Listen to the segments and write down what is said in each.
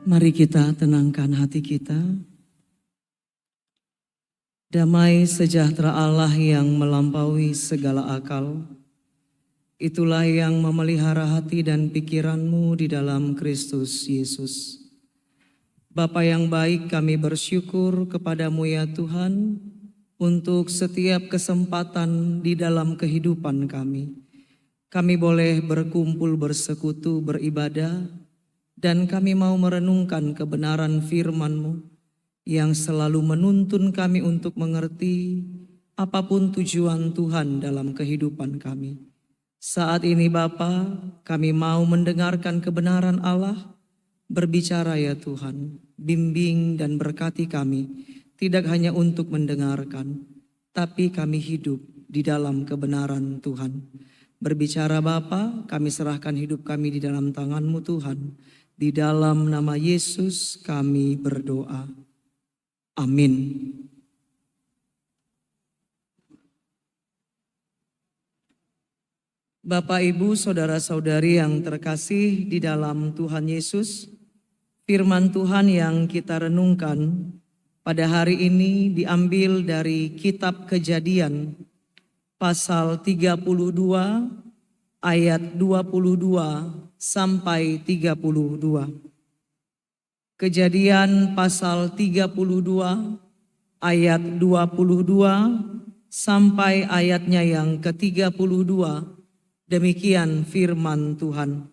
Mari kita tenangkan hati kita. Damai sejahtera Allah yang melampaui segala akal, itulah yang memelihara hati dan pikiranmu di dalam Kristus Yesus. Bapa yang baik, kami bersyukur kepadamu ya Tuhan, untuk setiap kesempatan di dalam kehidupan kami. Kami boleh berkumpul, bersekutu, beribadah, dan kami mau merenungkan kebenaran firman-Mu yang selalu menuntun kami untuk mengerti apapun tujuan Tuhan dalam kehidupan kami. Saat ini Bapa, kami mau mendengarkan kebenaran Allah. Berbicara ya Tuhan, bimbing dan berkati kami, tidak hanya untuk mendengarkan, tapi kami hidup di dalam kebenaran Tuhan. Berbicara Bapa, kami serahkan hidup kami di dalam tangan-Mu Tuhan. Di dalam nama Yesus kami berdoa. Amin. Bapak, Ibu, saudara-saudari yang terkasih di dalam Tuhan Yesus, firman Tuhan yang kita renungkan pada hari ini diambil dari kitab Kejadian pasal 32 ayat 22 sampai 32. Kejadian pasal 32 ayat 22 sampai ayatnya yang ke-32. Demikian firman Tuhan.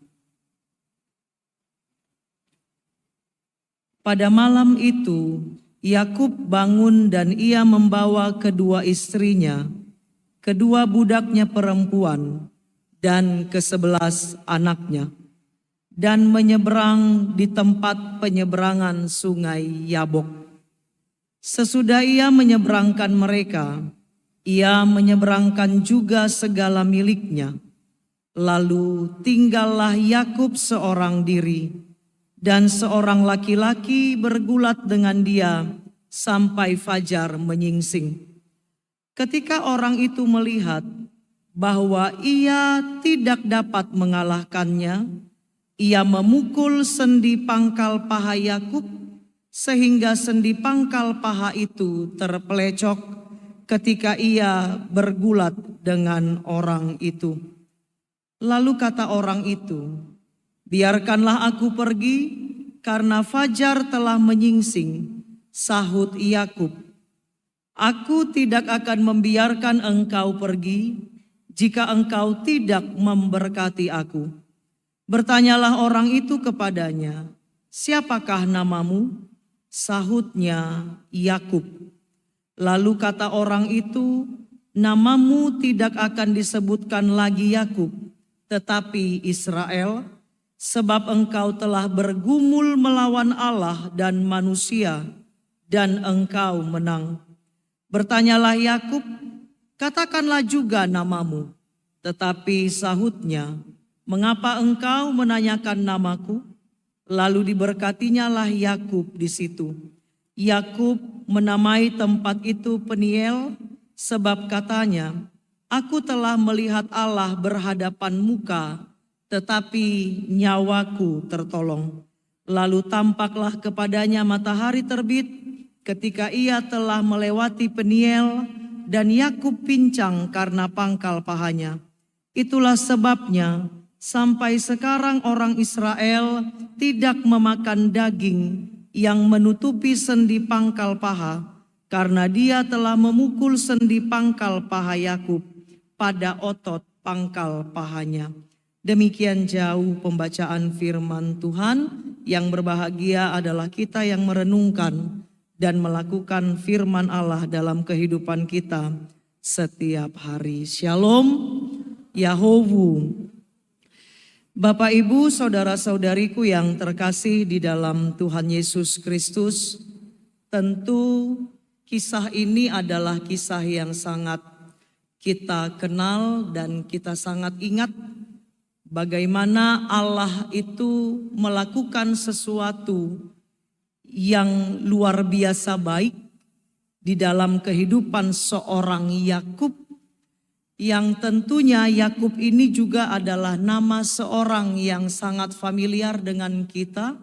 Pada malam itu Yakub bangun dan ia membawa kedua istrinya, kedua budaknya perempuan, dan ke-11 anaknya, dan menyeberang di tempat penyeberangan sungai Yabok. Sesudah ia menyeberangkan mereka, ia menyeberangkan juga segala miliknya. Lalu tinggallah Yakub seorang diri, dan seorang laki-laki bergulat dengan dia sampai fajar menyingsing. Ketika orang itu melihat bahwa ia tidak dapat mengalahkannya, ia memukul sendi pangkal paha Yakub sehingga sendi pangkal paha itu terpelecok ketika ia bergulat dengan orang itu. Lalu kata orang itu, "Biarkanlah aku pergi karena fajar telah menyingsing." Sahut Yakub, "Aku tidak akan membiarkan engkau pergi jika engkau tidak memberkati aku." Bertanyalah orang itu kepadanya, "Siapakah namamu?" Sahutnya, "Yakub." Lalu kata orang itu, "Namamu tidak akan disebutkan lagi Yakub, tetapi Israel, sebab engkau telah bergumul melawan Allah dan manusia, dan engkau menang." Bertanyalah Yakub, "Katakanlah juga namamu." Tetapi sahutnya, "Mengapa engkau menanyakan namaku?" Lalu diberkatinya lah Yakub di situ. Yakub menamai tempat itu Peniel, sebab katanya, "Aku telah melihat Allah berhadapan muka, tetapi nyawaku tertolong." Lalu tampaklah kepadanya matahari terbit ketika ia telah melewati Peniel, dan Yakub pincang karena pangkal pahanya. Itulah sebabnya sampai sekarang orang Israel tidak memakan daging yang menutupi sendi pangkal paha, karena dia telah memukul sendi pangkal paha Yakub pada otot pangkal pahanya. Demikian jauh pembacaan firman Tuhan. Yang berbahagia adalah kita yang merenungkan dan melakukan firman Allah dalam kehidupan kita setiap hari. Shalom Yahowu. Bapak, Ibu, saudara-saudariku yang terkasih di dalam Tuhan Yesus Kristus, tentu kisah ini adalah kisah yang sangat kita kenal dan kita sangat ingat bagaimana Allah itu melakukan sesuatu yang luar biasa baik di dalam kehidupan seorang Yakub, yang tentunya Yakub ini juga adalah nama seorang yang sangat familiar dengan kita.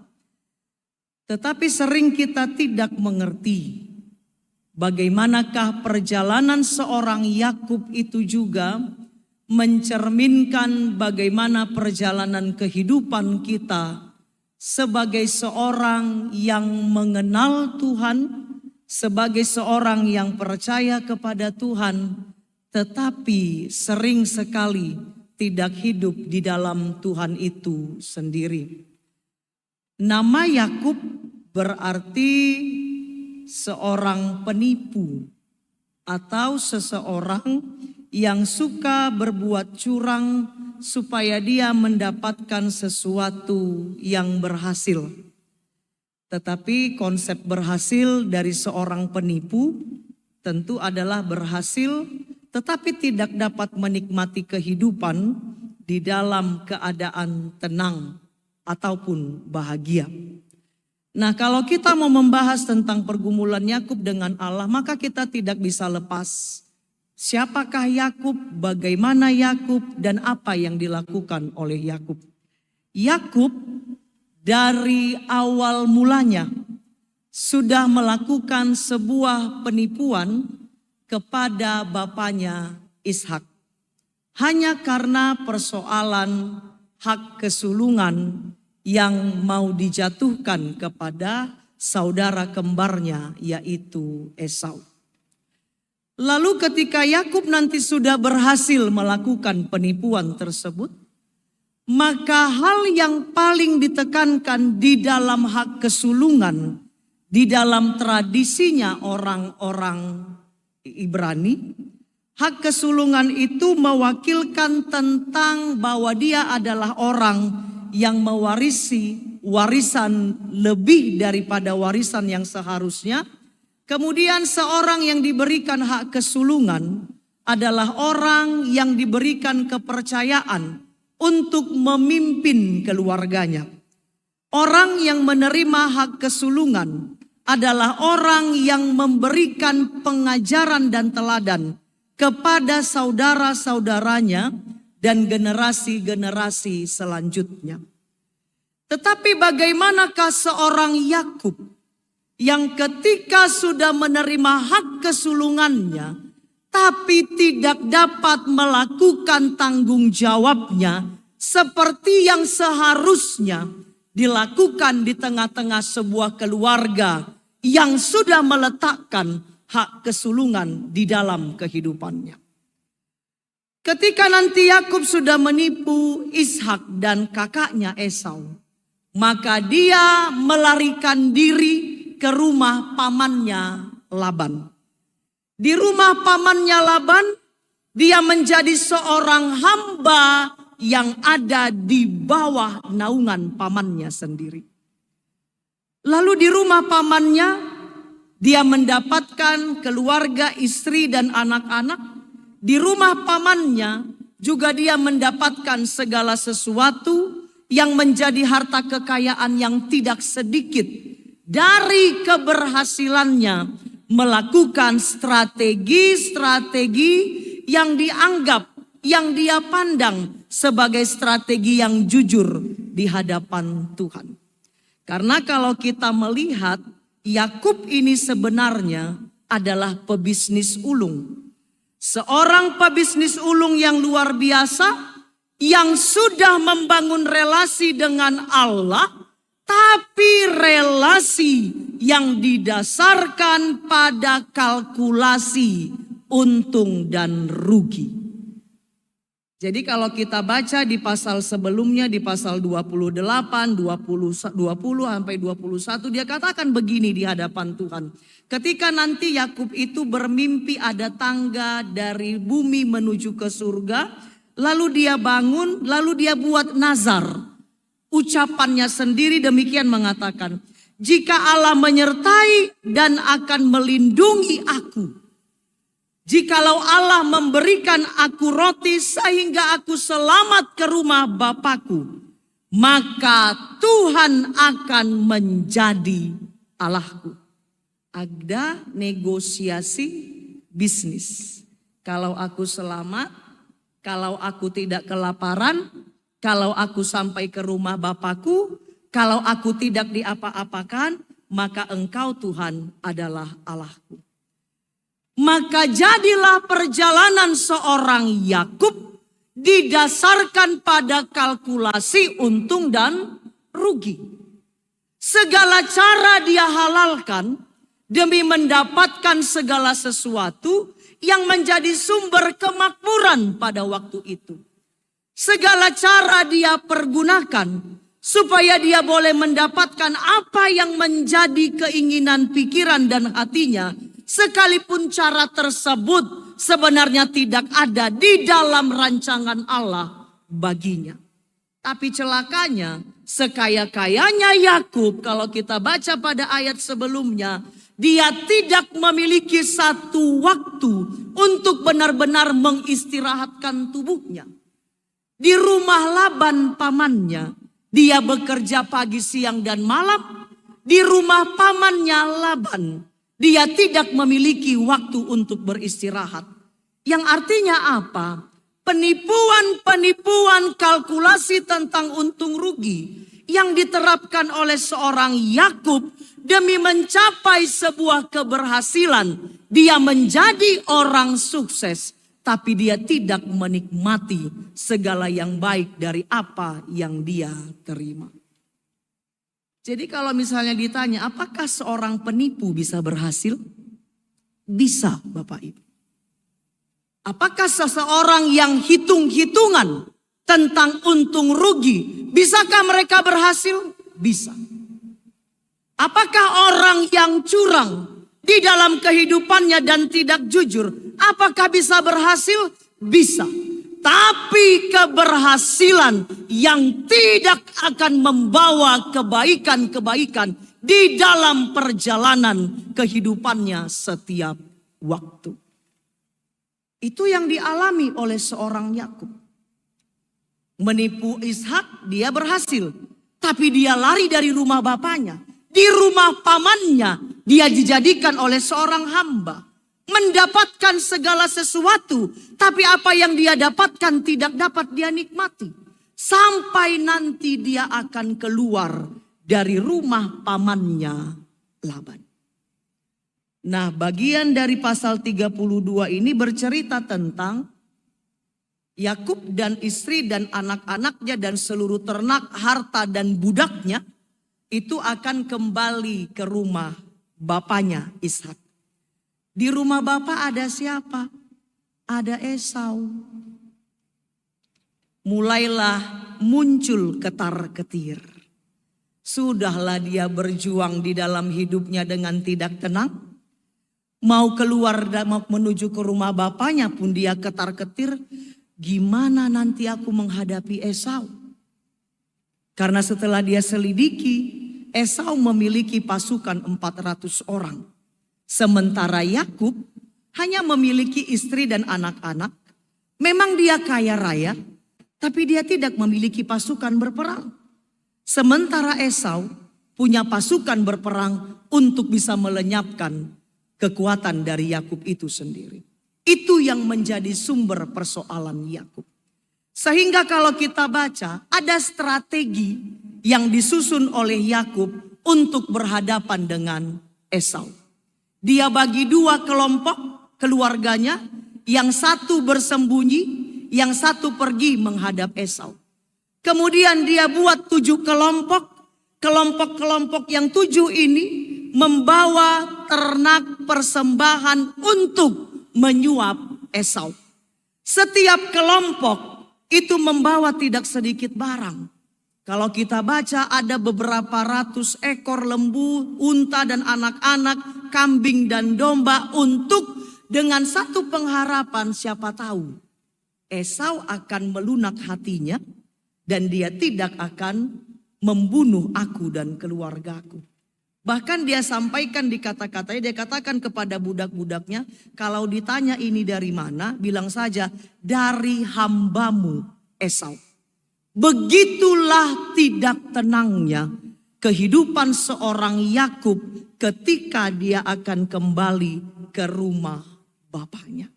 Tetapi sering kita tidak mengerti bagaimanakah perjalanan seorang Yakub itu juga mencerminkan bagaimana perjalanan kehidupan kita sebagai seorang yang mengenal Tuhan, sebagai seorang yang percaya kepada Tuhan, tetapi sering sekali tidak hidup di dalam Tuhan itu sendiri. Nama Yakub berarti seorang penipu atau seseorang yang suka berbuat curang supaya dia mendapatkan sesuatu yang berhasil. Tetapi konsep berhasil dari seorang penipu tentu adalah berhasil tetapi tidak dapat menikmati kehidupan di dalam keadaan tenang ataupun bahagia. Nah, kalau kita mau membahas tentang pergumulan Yakub dengan Allah, maka kita tidak bisa lepas siapakah Yakub, bagaimana Yakub, dan apa yang dilakukan oleh Yakub. Yakub dari awal mulanya sudah melakukan sebuah penipuan kepada bapaknya Ishak. Hanya karena persoalan hak kesulungan yang mau dijatuhkan kepada saudara kembarnya yaitu Esau. Lalu ketika Yakub nanti sudah berhasil melakukan penipuan tersebut, maka hal yang paling ditekankan di dalam hak kesulungan, di dalam tradisinya orang-orang Ibrani, hak kesulungan itu mewakilkan tentang bahwa dia adalah orang yang mewarisi warisan lebih daripada warisan yang seharusnya. Kemudian seorang yang diberikan hak kesulungan adalah orang yang diberikan kepercayaan untuk memimpin keluarganya. Orang yang menerima hak kesulungan adalah orang yang memberikan pengajaran dan teladan kepada saudara-saudaranya dan generasi-generasi selanjutnya. Tetapi bagaimanakah seorang Yakub yang ketika sudah menerima hak kesulungannya, tapi tidak dapat melakukan tanggung jawabnya seperti yang seharusnya dilakukan di tengah-tengah sebuah keluarga yang sudah meletakkan hak kesulungan di dalam kehidupannya. Ketika nanti Yakub sudah menipu Ishak dan kakaknya Esau, maka dia melarikan diri ke rumah pamannya Laban. Di rumah pamannya Laban, dia menjadi seorang hamba yang ada di bawah naungan pamannya sendiri. Lalu di rumah pamannya, dia mendapatkan keluarga, istri dan anak-anak. Di rumah pamannya juga dia mendapatkan segala sesuatu yang menjadi harta kekayaan yang tidak sedikit dari keberhasilannya melakukan strategi-strategi yang dianggap, yang dia pandang sebagai strategi yang jujur di hadapan Tuhan. Karena kalau kita melihat Yakub ini sebenarnya adalah pebisnis ulung. Seorang pebisnis ulung yang luar biasa yang sudah membangun relasi dengan Allah, tapi relasi yang didasarkan pada kalkulasi untung dan rugi. Jadi kalau kita baca di pasal sebelumnya, di pasal 28, 20 sampai 21, dia katakan begini di hadapan Tuhan. Ketika nanti Yakub itu bermimpi ada tangga dari bumi menuju ke surga, lalu dia bangun, lalu dia buat nazar. Ucapannya sendiri demikian mengatakan, jika Allah menyertai dan akan melindungi aku, jikalau Allah memberikan aku roti sehingga aku selamat ke rumah Bapakku, maka Tuhan akan menjadi Allahku. Ada negosiasi bisnis. Kalau aku selamat, kalau aku tidak kelaparan, kalau aku sampai ke rumah Bapakku, kalau aku tidak diapa-apakan, maka Engkau Tuhan adalah Allahku. Maka jadilah perjalanan seorang Yakub didasarkan pada kalkulasi untung dan rugi. Segala cara dia halalkan demi mendapatkan segala sesuatu yang menjadi sumber kemakmuran pada waktu itu. Segala cara dia pergunakan supaya dia boleh mendapatkan apa yang menjadi keinginan pikiran dan hatinya, sekalipun cara tersebut sebenarnya tidak ada di dalam rancangan Allah baginya. Tapi celakanya, sekaya-kayanya Yakub, kalau kita baca pada ayat sebelumnya, dia tidak memiliki satu waktu untuk benar-benar mengistirahatkan tubuhnya. Di rumah Laban pamannya, dia bekerja pagi, siang, dan malam. Di rumah pamannya Laban, dia tidak memiliki waktu untuk beristirahat. Yang artinya apa? Penipuan-penipuan kalkulasi tentang untung rugi yang diterapkan oleh seorang Yakub demi mencapai sebuah keberhasilan. Dia menjadi orang sukses, tapi dia tidak menikmati segala yang baik dari apa yang dia terima. Jadi kalau misalnya ditanya, apakah seorang penipu bisa berhasil? Bisa, Bapak Ibu. Apakah seseorang yang hitung-hitungan tentang untung rugi, bisakah mereka berhasil? Bisa. Apakah orang yang curang di dalam kehidupannya dan tidak jujur, apakah bisa berhasil? Bisa. Tapi keberhasilan yang tidak akan membawa kebaikan-kebaikan di dalam perjalanan kehidupannya setiap waktu. Itu yang dialami oleh seorang Yakub. Menipu Ishak, dia berhasil. Tapi dia lari dari rumah bapaknya. Di rumah pamannya, dia dijadikan oleh seorang hamba. Mendapatkan segala sesuatu, tapi apa yang dia dapatkan tidak dapat dia nikmati. Sampai nanti dia akan keluar dari rumah pamannya Laban. Nah, bagian dari pasal 32 ini bercerita tentang Yakub dan istri dan anak-anaknya dan seluruh ternak, harta dan budaknya itu akan kembali ke rumah bapaknya Ishak. Di rumah bapak ada siapa? Ada Esau. Mulailah muncul ketar-ketir. Sudahlah dia berjuang di dalam hidupnya dengan tidak tenang. Mau keluar menuju ke rumah bapaknya pun dia ketar-ketir. Gimana nanti aku menghadapi Esau? Karena setelah dia selidiki, Esau memiliki pasukan 400 orang. Sementara Yakub hanya memiliki istri dan anak-anak. Memang dia kaya raya, tapi dia tidak memiliki pasukan berperang. Sementara Esau punya pasukan berperang untuk bisa melenyapkan kekuatan dari Yakub itu sendiri. Itu yang menjadi sumber persoalan Yakub. Sehingga kalau kita baca, ada strategi yang disusun oleh Yakub untuk berhadapan dengan Esau. Dia bagi dua kelompok keluarganya, yang satu bersembunyi, yang satu pergi menghadap Esau. Kemudian dia buat 7 kelompok, kelompok-kelompok yang 7 ini membawa ternak persembahan untuk menyuap Esau. Setiap kelompok itu membawa tidak sedikit barang. Kalau kita baca ada beberapa ratus ekor lembu, unta dan anak-anak, kambing dan domba untuk dengan satu pengharapan, siapa tahu Esau akan melunak hatinya dan dia tidak akan membunuh aku dan keluargaku. Bahkan dia sampaikan di kata-katanya, dia katakan kepada budak-budaknya, kalau ditanya ini dari mana, bilang saja dari hambamu Esau. Begitulah tidak tenangnya kehidupan seorang Yakub ketika dia akan kembali ke rumah bapaknya.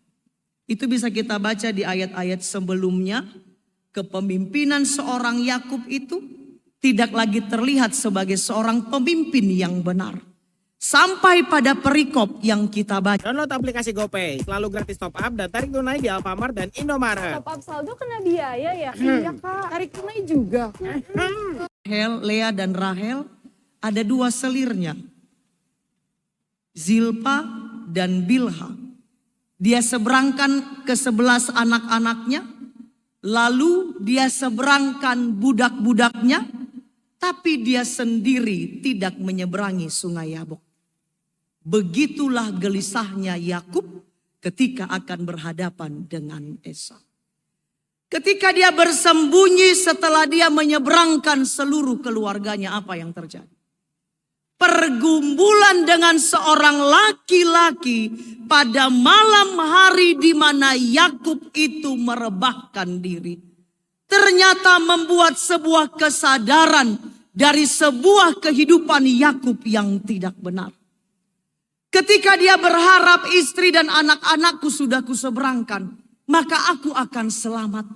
Itu bisa kita baca di ayat-ayat sebelumnya. Kepemimpinan seorang Yakub itu tidak lagi terlihat sebagai seorang pemimpin yang benar. Sampai pada perikop yang kita baca. Download aplikasi GoPay, selalu gratis top up dan tarik tunai di Alfamart dan Indomaret. Top up saldo kena biaya ya? Iya kak, tarik tunai juga. Lea dan Rahel ada dua selirnya. Zilpa dan Bilha. Dia seberangkan ke 11 anak-anaknya. Lalu dia seberangkan budak-budaknya. Tapi dia sendiri tidak menyeberangi sungai Yabok. Begitulah gelisahnya Yakub ketika akan berhadapan dengan Esau. Ketika dia bersembunyi setelah dia menyeberangkan seluruh keluarganya, apa yang terjadi? Pergumulan dengan seorang laki-laki pada malam hari di mana Yakub itu merebahkan diri. Ternyata membuat sebuah kesadaran dari sebuah kehidupan Yakub yang tidak benar. Ketika dia berharap istri dan anak-anakku sudah kuseberangkan, maka aku akan selamat.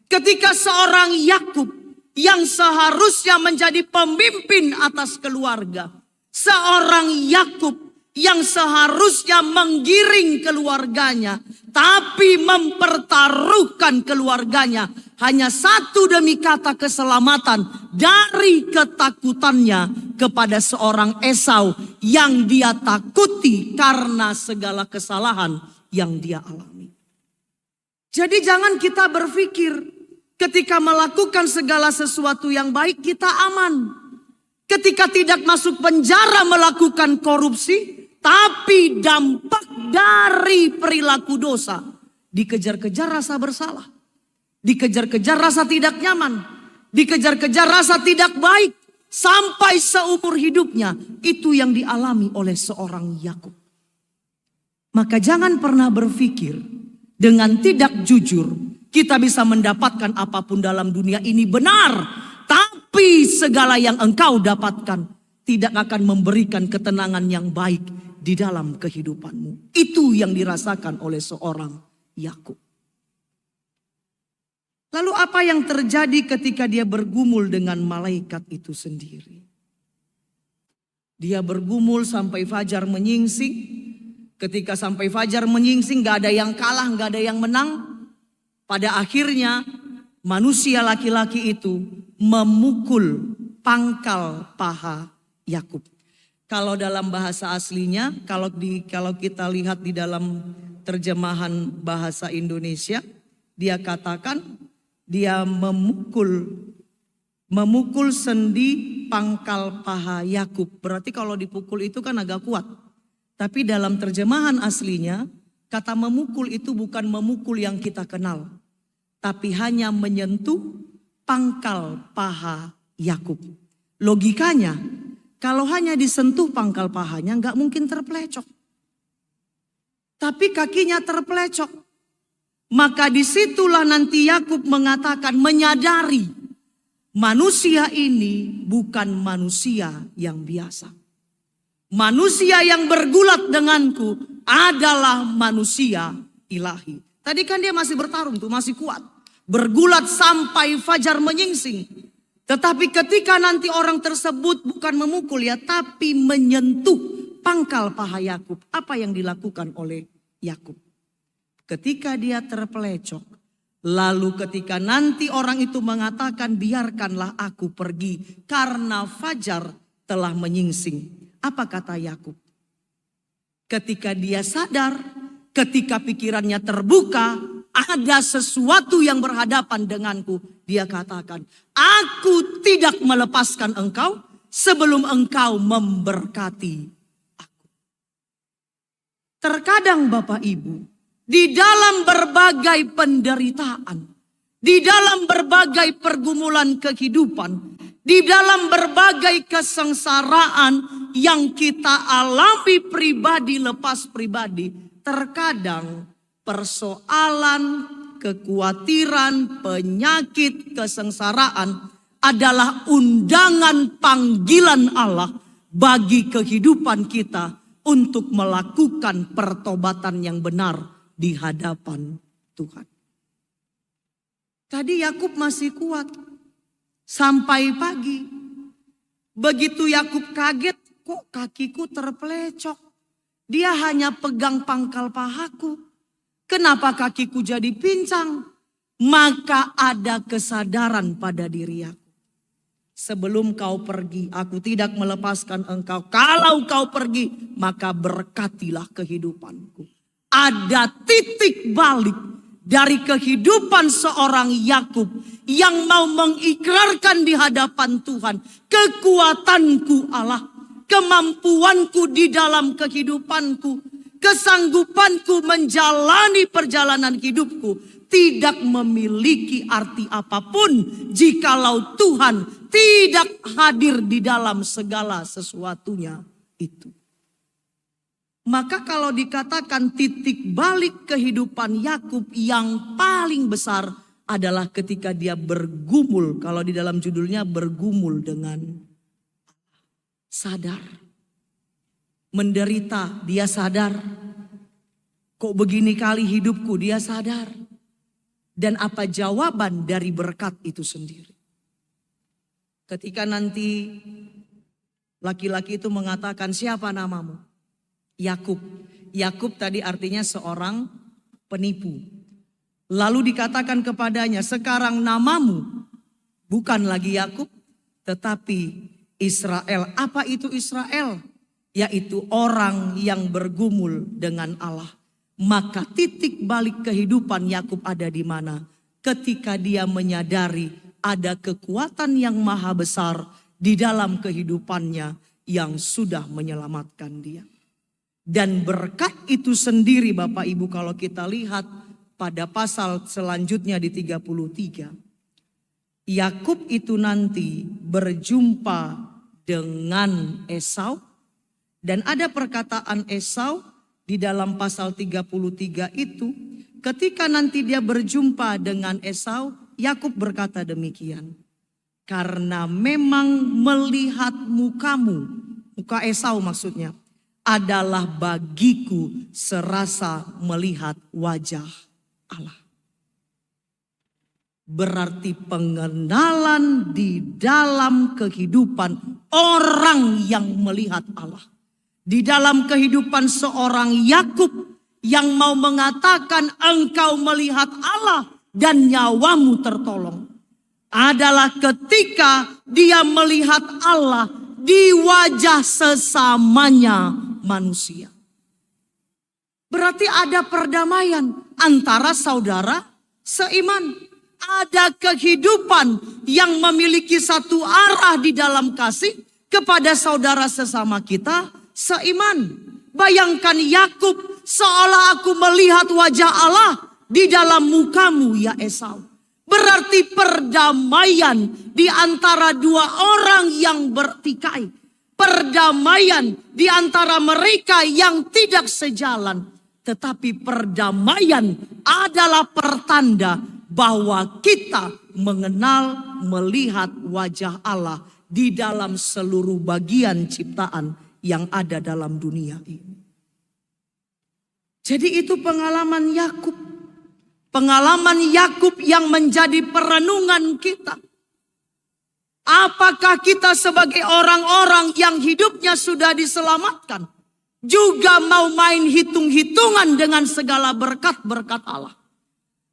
Ketika seorang Yakub yang seharusnya menjadi pemimpin atas keluarga, seorang Yakub yang seharusnya menggiring keluarganya, tapi mempertaruhkan keluarganya hanya satu demi kata keselamatan dari ketakutannya kepada seorang Esau yang dia takuti karena segala kesalahan yang dia alami. Jadi jangan kita berpikir ketika melakukan segala sesuatu yang baik kita aman. Ketika tidak masuk penjara melakukan korupsi, tapi dampak dari perilaku dosa, dikejar-kejar rasa bersalah, dikejar-kejar rasa tidak nyaman, dikejar-kejar rasa tidak baik, sampai seumur hidupnya. Itu yang dialami oleh seorang Yakub. Maka jangan pernah berpikir dengan tidak jujur kita bisa mendapatkan apapun dalam dunia ini benar. Tapi segala yang engkau dapatkan tidak akan memberikan ketenangan yang baik di dalam kehidupanmu. Itu yang dirasakan oleh seorang Yakub. Lalu apa yang terjadi ketika dia bergumul dengan malaikat itu sendiri? Dia bergumul sampai fajar menyingsing. Ketika sampai fajar menyingsing gak ada yang kalah, gak ada yang menang. Pada akhirnya manusia laki-laki itu memukul pangkal paha Yakub. Kalau dalam bahasa aslinya, kalau kita lihat di dalam terjemahan bahasa Indonesia, dia katakan dia memukul sendi pangkal paha Yakub. Berarti kalau dipukul itu kan agak kuat. Tapi dalam terjemahan aslinya, kata memukul itu bukan memukul yang kita kenal, tapi hanya menyentuh pangkal paha Yakub. Logikanya, kalau hanya disentuh pangkal pahanya nggak mungkin terpelecok. Tapi kakinya terpelecok. Maka disitulah nanti Yakub mengatakan, menyadari manusia ini bukan manusia yang biasa. Manusia yang bergulat denganku adalah manusia ilahi. Tadi kan dia masih bertarung tuh, masih kuat. Bergulat sampai fajar menyingsing. Tetapi ketika nanti orang tersebut bukan memukul ya, tapi menyentuh pangkal paha Yakub. Apa yang dilakukan oleh Yakub? Ketika dia terpelecok, lalu ketika nanti orang itu mengatakan biarkanlah aku pergi karena fajar telah menyingsing. Apa kata Yakub? Ketika dia sadar, ketika pikirannya terbuka, ada sesuatu yang berhadapan denganku. Dia katakan, aku tidak melepaskan engkau sebelum engkau memberkati aku. Terkadang Bapak Ibu, di dalam berbagai penderitaan, di dalam berbagai pergumulan kehidupan, di dalam berbagai kesengsaraan yang kita alami pribadi lepas pribadi, terkadang persoalan, kekhawatiran, penyakit, kesengsaraan adalah undangan panggilan Allah bagi kehidupan kita untuk melakukan pertobatan yang benar di hadapan Tuhan. Tadi Yakub masih kuat. Sampai pagi. Begitu Yakub kaget, kok kakiku terpelecok. Dia hanya pegang pangkal pahaku. Kenapa kakiku jadi pincang? Maka ada kesadaran pada diri aku. Sebelum kau pergi, aku tidak melepaskan engkau. Kalau kau pergi, maka berkatilah kehidupanku. Ada titik balik dari kehidupan seorang Yakub yang mau mengikrarkan di hadapan Tuhan, kekuatanku Allah, kemampuanku di dalam kehidupanku, kesanggupanku menjalani perjalanan hidupku tidak memiliki arti apapun jikalau Tuhan tidak hadir di dalam segala sesuatunya itu. Maka kalau dikatakan titik balik kehidupan Yakub yang paling besar adalah ketika dia bergumul, kalau di dalam judulnya bergumul dengan sadar. Menderita, dia sadar. Kok begini kali hidupku, dia sadar. Dan apa jawaban dari berkat itu sendiri? Ketika nanti laki-laki itu mengatakan, siapa namamu? Yakub. Yakub tadi artinya seorang penipu. Lalu dikatakan kepadanya, sekarang namamu bukan lagi Yakub, tetapi Israel. Apa itu Israel? Yaitu orang yang bergumul dengan Allah. Maka titik balik kehidupan Yakub ada di mana? Ketika dia menyadari ada kekuatan yang maha besar di dalam kehidupannya yang sudah menyelamatkan dia. Dan berkat itu sendiri Bapak Ibu kalau kita lihat pada pasal selanjutnya di 33. Yakub itu nanti berjumpa dengan Esau. Dan ada perkataan Esau di dalam pasal 33 itu, ketika nanti dia berjumpa dengan Esau, Yakub berkata demikian. Karena memang melihat mukamu, muka Esau maksudnya, adalah bagiku serasa melihat wajah Allah. Berarti pengenalan di dalam kehidupan orang yang melihat Allah. Di dalam kehidupan seorang Yakub yang mau mengatakan engkau melihat Allah dan nyawamu tertolong. Adalah ketika dia melihat Allah di wajah sesamanya manusia. Berarti ada perdamaian antara saudara seiman. Ada kehidupan yang memiliki satu arah di dalam kasih kepada saudara sesama kita seiman. Bayangkan Yakub, seolah aku melihat wajah Allah di dalam mukamu ya Esau. Berarti perdamaian di antara dua orang yang bertikai. Perdamaian di antara mereka yang tidak sejalan. Tetapi perdamaian adalah pertanda bahwa kita mengenal, melihat wajah Allah di dalam seluruh bagian ciptaan yang ada dalam dunia ini. Jadi itu pengalaman Yakub. Pengalaman Yakub yang menjadi perenungan kita. Apakah kita sebagai orang-orang yang hidupnya sudah diselamatkan juga mau main hitung-hitungan dengan segala berkat-berkat Allah?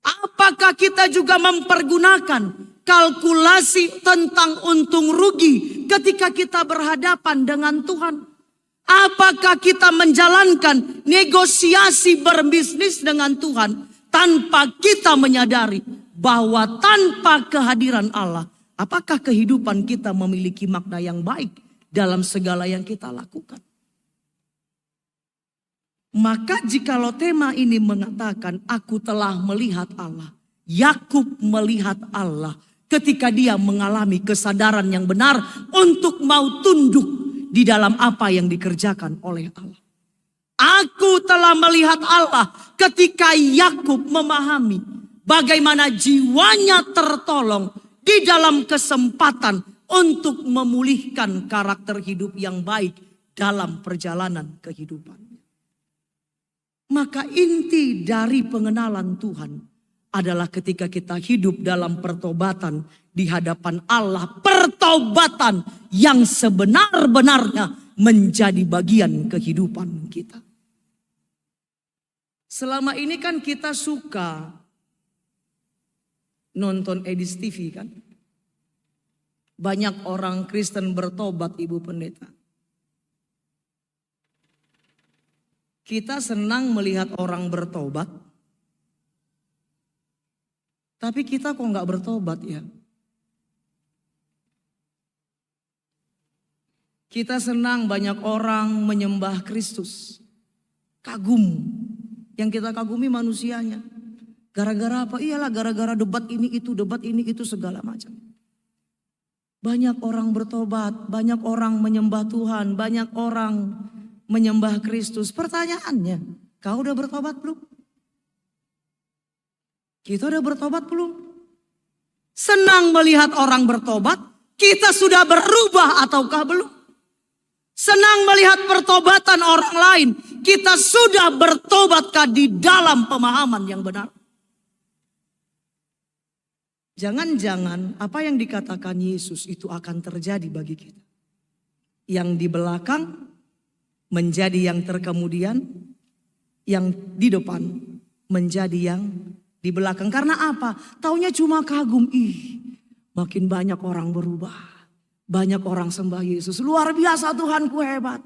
Apakah kita juga mempergunakan kalkulasi tentang untung rugi ketika kita berhadapan dengan Tuhan? Apakah kita menjalankan negosiasi berbisnis dengan Tuhan tanpa kita menyadari bahwa tanpa kehadiran Allah, apakah kehidupan kita memiliki makna yang baik dalam segala yang kita lakukan? Maka jikalau tema ini mengatakan aku telah melihat Allah. Yakub melihat Allah ketika dia mengalami kesadaran yang benar untuk mau tunduk di dalam apa yang dikerjakan oleh Allah. Aku telah melihat Allah ketika Yakub memahami bagaimana jiwanya tertolong di dalam kesempatan untuk memulihkan karakter hidup yang baik dalam perjalanan kehidupan. Maka inti dari pengenalan Tuhan adalah ketika kita hidup dalam pertobatan di hadapan Allah. Pertobatan yang sebenar-benarnya menjadi bagian kehidupan kita. Selama ini kan kita suka nonton Edis TV kan. Banyak orang Kristen bertobat, Ibu Pendeta. Kita senang melihat orang bertobat. Tapi kita kok nggak bertobat ya? Kita senang banyak orang menyembah Kristus. Kagum. Yang kita kagumi manusianya. Gara-gara apa? Iyalah gara-gara debat ini itu segala macam. Banyak orang bertobat, banyak orang menyembah Tuhan, banyak orang menyembah Kristus. Pertanyaannya, kau udah bertobat belum? Kita udah bertobat belum? Senang melihat orang bertobat, kita sudah berubah ataukah belum? Senang melihat pertobatan orang lain, kita sudah bertobatkah di dalam pemahaman yang benar? Jangan-jangan apa yang dikatakan Yesus itu akan terjadi bagi kita. Yang di belakang menjadi yang terkemudian, yang di depan menjadi yang di belakang. Karena apa? Taunya cuma kagum. Makin banyak orang berubah. Banyak orang sembah Yesus. Luar biasa, Tuhanku hebat.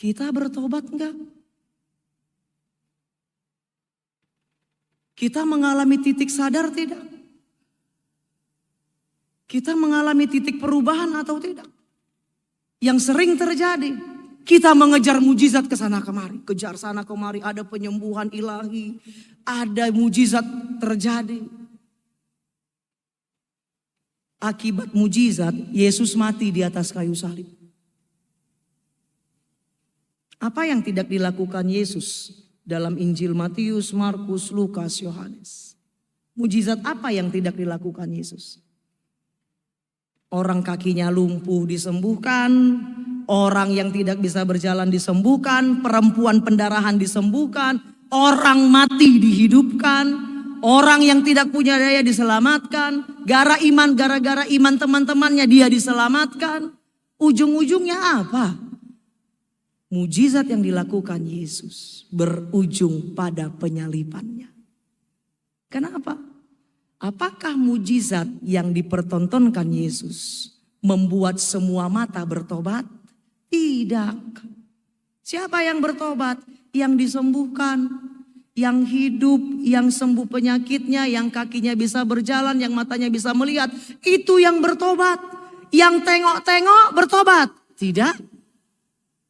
Kita bertobat enggak? Kita mengalami titik sadar tidak? Kita mengalami titik perubahan atau tidak? Yang sering terjadi, kita mengejar mujizat ke sana kemari. Kejar sana kemari, ada penyembuhan ilahi, ada mujizat terjadi. Akibat mujizat, Yesus mati di atas kayu salib. Apa yang tidak dilakukan Yesus dalam Injil Matius, Markus, Lukas, Yohanes? Mujizat apa yang tidak dilakukan Yesus? Orang kakinya lumpuh disembuhkan, orang yang tidak bisa berjalan disembuhkan, perempuan pendarahan disembuhkan, orang mati dihidupkan, orang yang tidak punya daya diselamatkan, gara-gara iman teman-temannya dia diselamatkan. Ujung-ujungnya apa? Mujizat yang dilakukan Yesus berujung pada penyalibannya. Kenapa? Apakah mujizat yang dipertontonkan Yesus membuat semua mata bertobat? Tidak. Siapa yang bertobat? Yang disembuhkan, yang hidup, yang sembuh penyakitnya, yang kakinya bisa berjalan, yang matanya bisa melihat. Itu yang bertobat. Yang tengok-tengok bertobat? Tidak.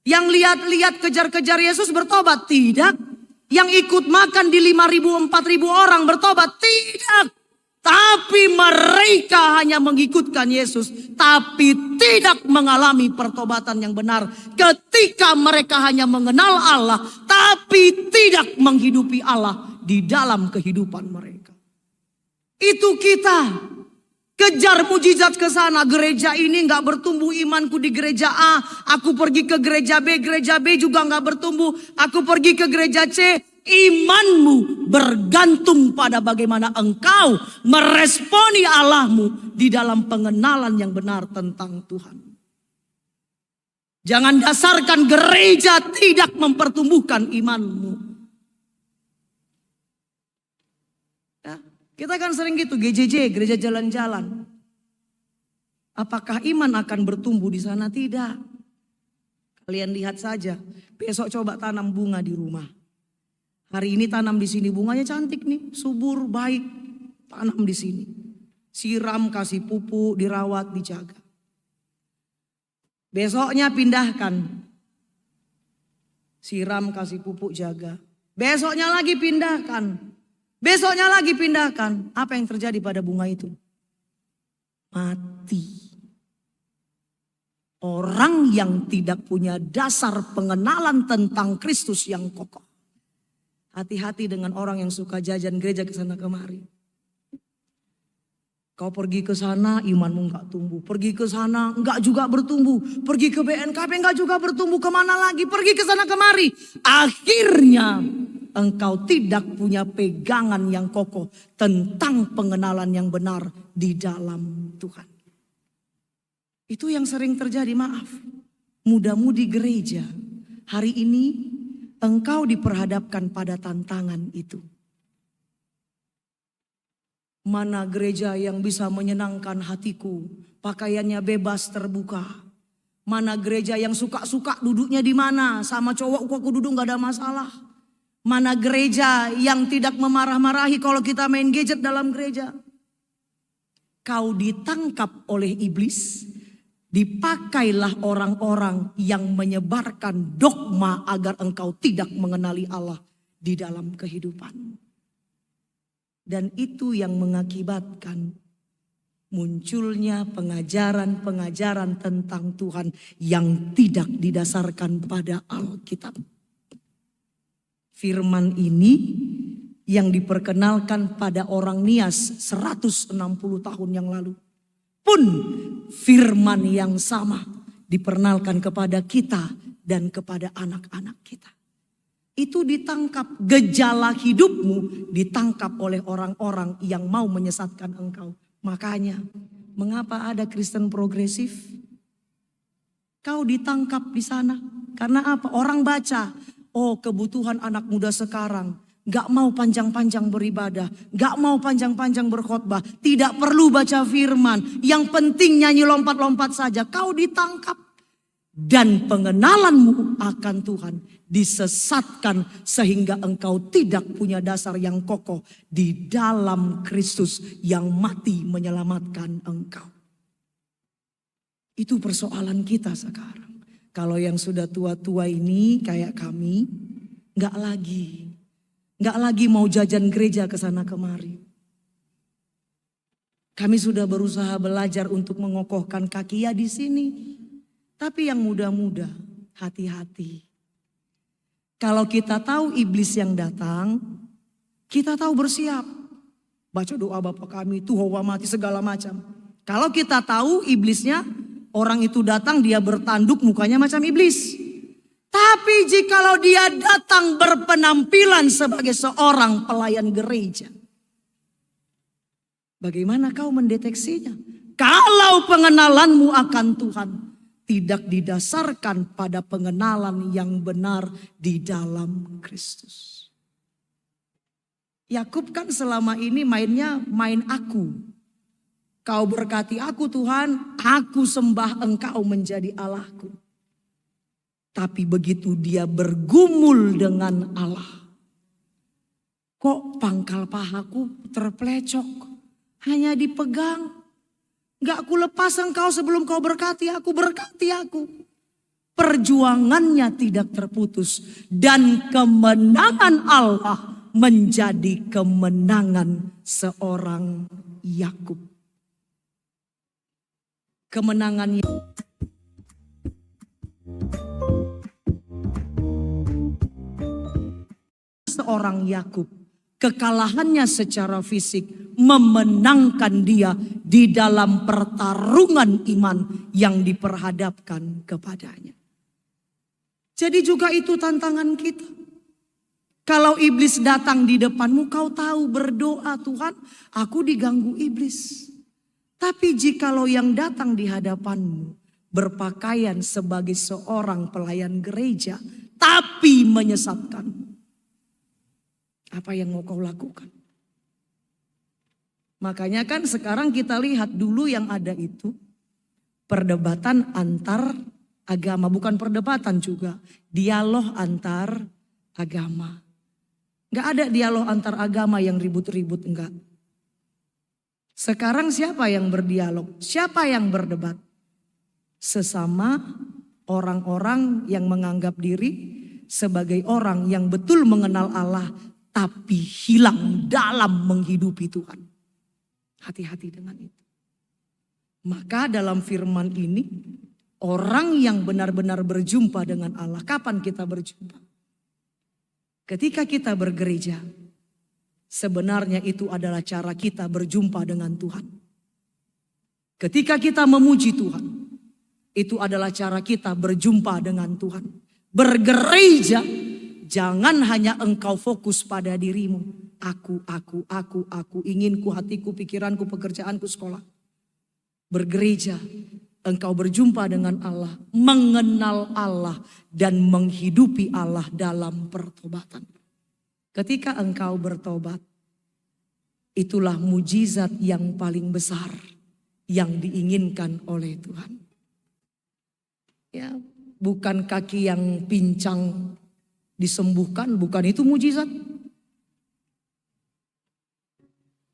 Yang lihat-lihat kejar-kejar Yesus bertobat? Tidak. Yang ikut makan di 5.000, 4.000 orang bertobat? Tidak. Tapi mereka hanya mengikutkan Yesus, tapi tidak mengalami pertobatan yang benar. Ketika mereka hanya mengenal Allah, tapi tidak menghidupi Allah di dalam kehidupan mereka. Itu kita. Kejar mujizat ke sana. Gereja ini gak bertumbuh imanku di gereja A. Aku pergi ke gereja B juga gak bertumbuh. Aku pergi ke gereja C. Imanmu bergantung pada bagaimana engkau meresponi Allahmu di dalam pengenalan yang benar tentang Tuhan. Jangan dasarkan gereja tidak mempertumbuhkan imanmu. Ya, kita kan sering gitu, GJJ, gereja jalan-jalan. Apakah iman akan bertumbuh di sana? Tidak. Kalian lihat saja, besok coba tanam bunga di rumah. Hari ini tanam di sini, bunganya cantik nih, subur, baik. Tanam di sini. Siram, kasih pupuk, dirawat, dijaga. Besoknya pindahkan. Siram, kasih pupuk, jaga. Besoknya lagi pindahkan. Besoknya lagi pindahkan. Apa yang terjadi pada bunga itu? Mati. Orang yang tidak punya dasar pengenalan tentang Kristus yang kokoh. Hati-hati dengan orang yang suka jajan gereja ke sana kemari. Kau pergi ke sana imanmu enggak tumbuh. Pergi ke sana enggak juga bertumbuh. Pergi ke BNKB enggak juga bertumbuh. Kemana lagi? Pergi ke sana kemari. Akhirnya engkau tidak punya pegangan yang kokoh tentang pengenalan yang benar di dalam Tuhan. Itu yang sering terjadi, maaf. Muda-mudi gereja, hari ini engkau diperhadapkan pada tantangan itu. Mana gereja yang bisa menyenangkan hatiku, pakaiannya bebas terbuka. Mana gereja yang suka-suka duduknya di mana, sama cowok kok aku duduk gak ada masalah. Mana gereja yang tidak memarah-marahi kalau kita main gadget dalam gereja. Kau ditangkap oleh iblis, dipakailah orang-orang yang menyebarkan dogma agar engkau tidak mengenali Allah di dalam kehidupan. Dan itu yang mengakibatkan munculnya pengajaran-pengajaran tentang Tuhan yang tidak didasarkan pada Alkitab. Firman ini yang diperkenalkan pada orang Nias 160 tahun yang lalu. Pun firman yang sama diperkenalkan kepada kita dan kepada anak-anak kita. Itu ditangkap, gejala hidupmu ditangkap oleh orang-orang yang mau menyesatkan engkau. Makanya, mengapa ada Kristen progresif? Kau ditangkap di sana. Karena apa? Orang baca, oh kebutuhan anak muda sekarang. Gak mau panjang-panjang beribadah. Gak mau panjang-panjang berkhotbah. Tidak perlu baca firman. Yang penting nyanyi lompat-lompat saja. Kau ditangkap. Dan pengenalanmu akan Tuhan disesatkan sehingga engkau tidak punya dasar yang kokoh di dalam Kristus yang mati menyelamatkan engkau. Itu persoalan kita sekarang. Kalau yang sudah tua-tua ini kayak kami, gak lagi mau jajan gereja ke sana kemari. Kami sudah berusaha belajar untuk mengokohkan kaki ya di sini. Tapi yang muda-muda, hati-hati. Kalau kita tahu iblis yang datang, kita tahu bersiap. Baca doa Bapa kami, Tuhowa mati segala macam. Kalau kita tahu iblisnya, orang itu datang dia bertanduk mukanya macam iblis. Tapi jikalau dia datang berpenampilan sebagai seorang pelayan gereja, bagaimana kau mendeteksinya? Kalau pengenalanmu akan Tuhan tidak didasarkan pada pengenalan yang benar di dalam Kristus. Yakub kan selama ini mainnya main aku. Kau berkati aku Tuhan, aku sembah engkau menjadi Allahku. Tapi begitu dia bergumul dengan Allah, kok pangkal pahaku terplecok, hanya dipegang. Gak ku lepas engkau sebelum kau berkati aku. Perjuangannya tidak terputus. Dan kemenangan Allah menjadi kemenangan seorang Yakub. Kemenangan seorang Yakub. Kekalahannya secara fisik memenangkan dia di dalam pertarungan iman yang diperhadapkan kepadanya. Jadi juga itu tantangan kita. Kalau iblis datang di depanmu, kau tahu berdoa, Tuhan, aku diganggu iblis. Tapi jikalau yang datang di hadapanmu berpakaian sebagai seorang pelayan gereja, tapi menyesatkanmu, apa yang mau kau lakukan? Makanya kan sekarang kita lihat dulu yang ada itu perdebatan antar agama. Bukan perdebatan juga, dialog antar agama. Gak ada dialog antar agama yang ribut-ribut, enggak. Sekarang siapa yang berdialog? Siapa yang berdebat? Sesama orang-orang yang menganggap diri sebagai orang yang betul mengenal Allah, tapi hilang dalam menghidupi Tuhan. Hati-hati dengan itu. Maka dalam firman ini, orang yang benar-benar berjumpa dengan Allah. Kapan kita berjumpa? Ketika kita bergereja, sebenarnya itu adalah cara kita berjumpa dengan Tuhan. Ketika kita memuji Tuhan, itu adalah cara kita berjumpa dengan Tuhan. Bergereja Jangan hanya engkau fokus pada dirimu. Aku, inginku, hatiku, pikiranku, pekerjaanku, sekolah. Bergereja, engkau berjumpa dengan Allah, mengenal Allah dan menghidupi Allah dalam pertobatan. Ketika engkau bertobat, itulah mujizat yang paling besar yang diinginkan oleh Tuhan. Ya, bukan kaki yang pincang disembuhkan, bukan itu mujizat.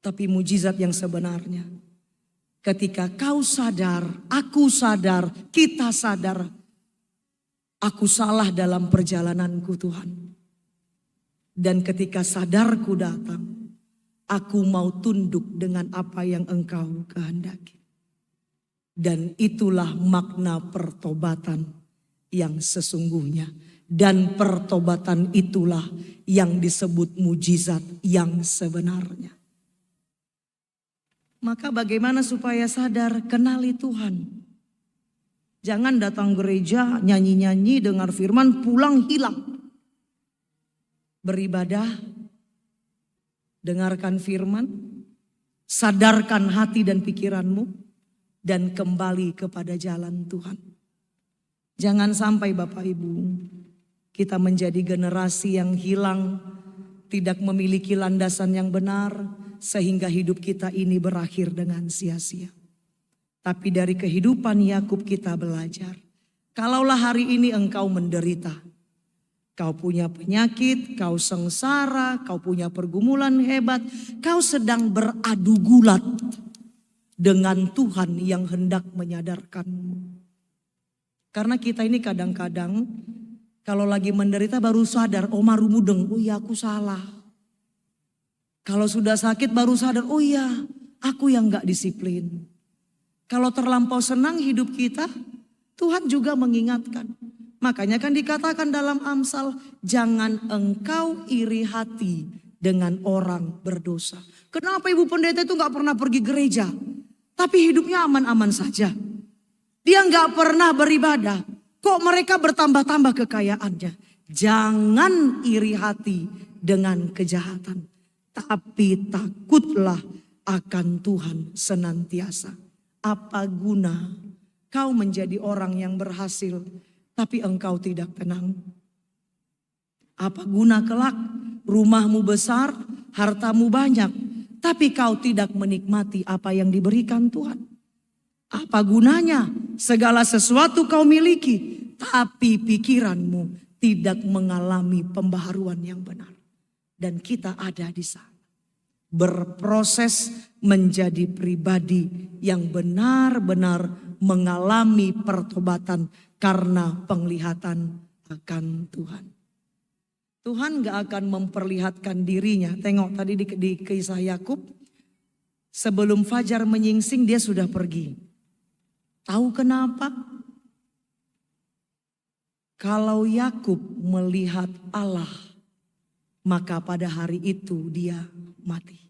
Tapi mujizat yang sebenarnya, ketika kau sadar, aku sadar, kita sadar, aku salah dalam perjalananku Tuhan. Dan ketika sadarku datang, aku mau tunduk dengan apa yang engkau kehendaki. Dan itulah makna pertobatan yang sesungguhnya. Dan pertobatan itulah yang disebut mujizat yang sebenarnya. Maka bagaimana supaya sadar? Kenali Tuhan. Jangan datang gereja, nyanyi-nyanyi, dengar firman, pulang hilang. Beribadah, dengarkan firman, sadarkan hati dan pikiranmu, dan kembali kepada jalan Tuhan. Jangan sampai Bapak Ibu, kita menjadi generasi yang hilang, tidak memiliki landasan yang benar, sehingga hidup kita ini berakhir dengan sia-sia. Tapi dari kehidupan Yakub kita belajar, kalaulah hari ini engkau menderita, kau punya penyakit, kau sengsara, kau punya pergumulan hebat, kau sedang beradu gulat dengan Tuhan yang hendak menyadarkanmu. Karena kita ini kadang-kadang kalau lagi menderita baru sadar, oh maru mudeng, oh iya aku salah. Kalau sudah sakit baru sadar, oh iya aku yang gak disiplin. Kalau terlampau senang hidup kita, Tuhan juga mengingatkan. Makanya kan dikatakan dalam Amsal, jangan engkau iri hati dengan orang berdosa. Kenapa ibu pendeta itu gak pernah pergi gereja, tapi hidupnya aman-aman saja. Dia gak pernah beribadah, kok mereka bertambah-tambah kekayaannya. Jangan iri hati dengan kejahatan, tapi takutlah akan Tuhan senantiasa. Apa guna kau menjadi orang yang berhasil, tapi engkau tidak tenang? Apa guna kelak rumahmu besar, hartamu banyak, tapi kau tidak menikmati apa yang diberikan Tuhan? Apa gunanya segala sesuatu kau miliki, tapi pikiranmu tidak mengalami pembaharuan yang benar? Dan kita ada di sana, berproses menjadi pribadi yang benar-benar mengalami pertobatan karena penglihatan akan Tuhan. Tuhan gak akan memperlihatkan dirinya. Tengok tadi di kisah Yakub, sebelum fajar menyingsing dia sudah pergi. Tahu kenapa? Kalau Yakub melihat Allah, maka pada hari itu dia mati.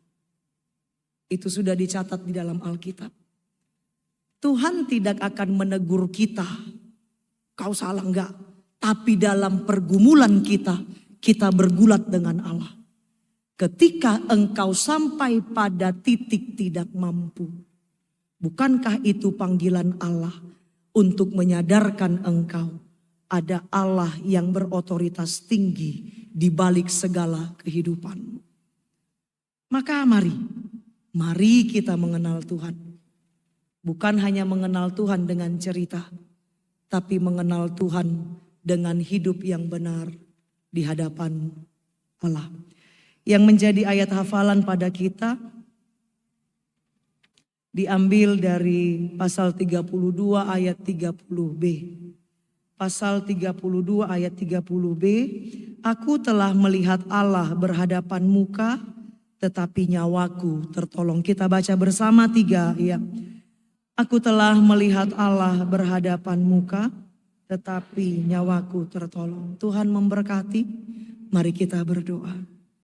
Itu sudah dicatat di dalam Alkitab. Tuhan tidak akan menegur kita, kau salah enggak. Tapi dalam pergumulan kita, kita bergulat dengan Allah. Ketika engkau sampai pada titik tidak mampu, bukankah itu panggilan Allah untuk menyadarkan engkau ada Allah yang berotoritas tinggi di balik segala kehidupanmu? Maka mari kita mengenal Tuhan. Bukan hanya mengenal Tuhan dengan cerita, tapi mengenal Tuhan dengan hidup yang benar di hadapan Allah. Yang menjadi ayat hafalan pada kita diambil dari pasal 32 ayat 30b. Pasal 32 ayat 30b, aku telah melihat Allah berhadapan muka, tetapi nyawaku tertolong. Kita baca bersama 3 ya. Aku telah melihat Allah berhadapan muka, tetapi nyawaku tertolong. Tuhan memberkati, mari kita berdoa.